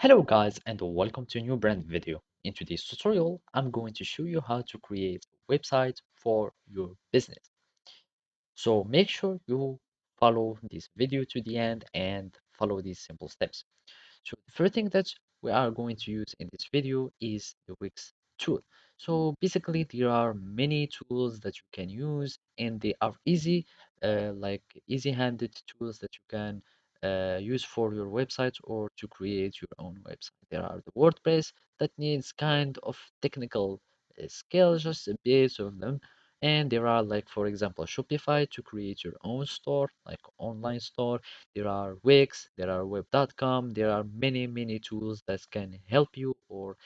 Hello guys and welcome to a new brand video. In today's tutorial, I'm going to show you how to create a website for your business. So make sure you follow this video to the end and follow these simple steps. So the first thing that we are going to use in this video is the Wix tool. So basically there are many tools that you can use and they are easy, like easy-handed tools that you can use for your website or to create your own website. There are the WordPress that needs kind of technical skills, just a bit of them. And there are like, for example, Shopify to create your own store, like online store. There are Wix, there are web.com, there are many tools that can help you or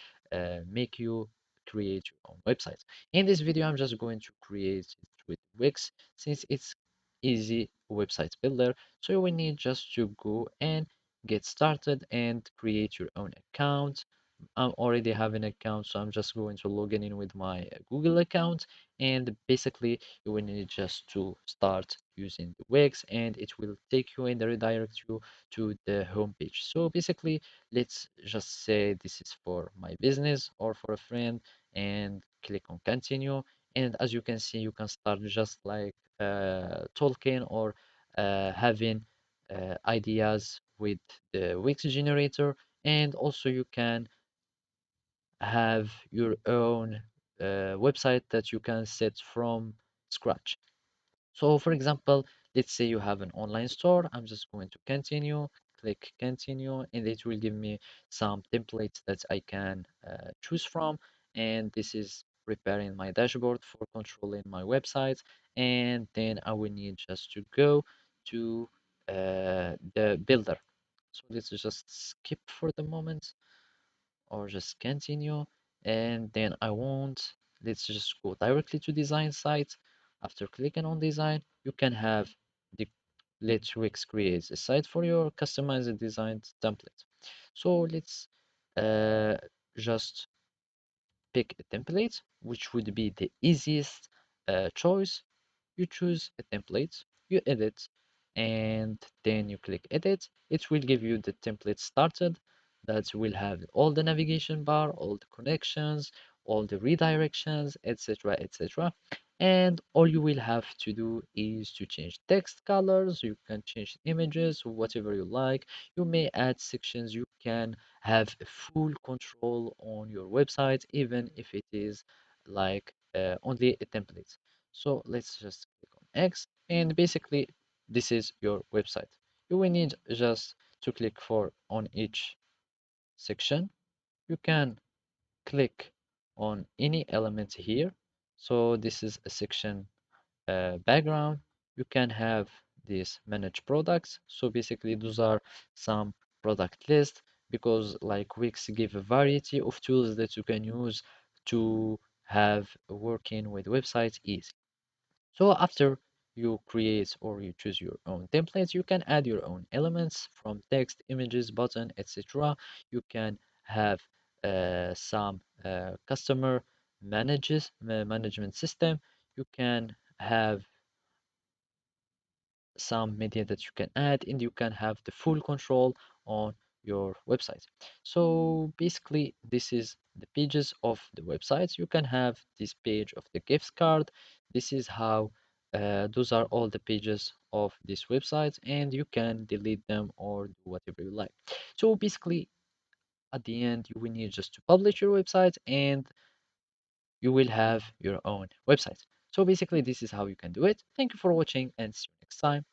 make you create your own website. In this video, I'm just going to create it with Wix since it's easy website builder. So you will need just to go and get started and create your own account. I already have an account, so I'm just going to log in with my Google account. And basically, you will need just to start using the Wix, and it will take you and redirect you to the home page. So basically, let's just say this is for my business or for a friend, and click on continue. And as you can see, you can start just like talking or having ideas with the Wix generator, and also you can have your own website that you can set from scratch. So for example, let's say you have an online store. I'm just going to continue, click continue, and it will give me some templates that I can choose from. And this is preparing my dashboard for controlling my website. And then I will need just to go to the builder. So let's just skip for the moment or just continue. And then I want, let's just go directly to design site. After clicking on design, you can have the Let's Wix create a site for your customized design template. So let's uh, just pick a template, which would be the easiest choice. You choose a template, you edit, and then you click edit. It will give you the template started that will have all the navigation bar, all the connections, all the redirections, etc. etc. And all you will have to do is to change text colors. You can change images, whatever you like. You may add sections. You can have a full control on your website, even if it is like only a template. So let's just click on X, and basically this is your website. You will need just to click for on each section. You can click on any element here. So this is a section background. You can have this manage products. So basically those are some product list because like Wix give a variety of tools that you can use to have working with websites easy. So after you create or you choose your own templates, you can add your own elements from text, images, button, etc. You can have some customer management system. You can have some media that you can add, and you can have the full control on your website. So basically this is the pages of the websites. You can have this page of the gift card. This is how those are all the pages of this website, and you can delete them or do whatever you like. So basically at the end you will need just to publish your website and you will have your own website. So basically this is how you can do it. Thank you for watching and see you next time.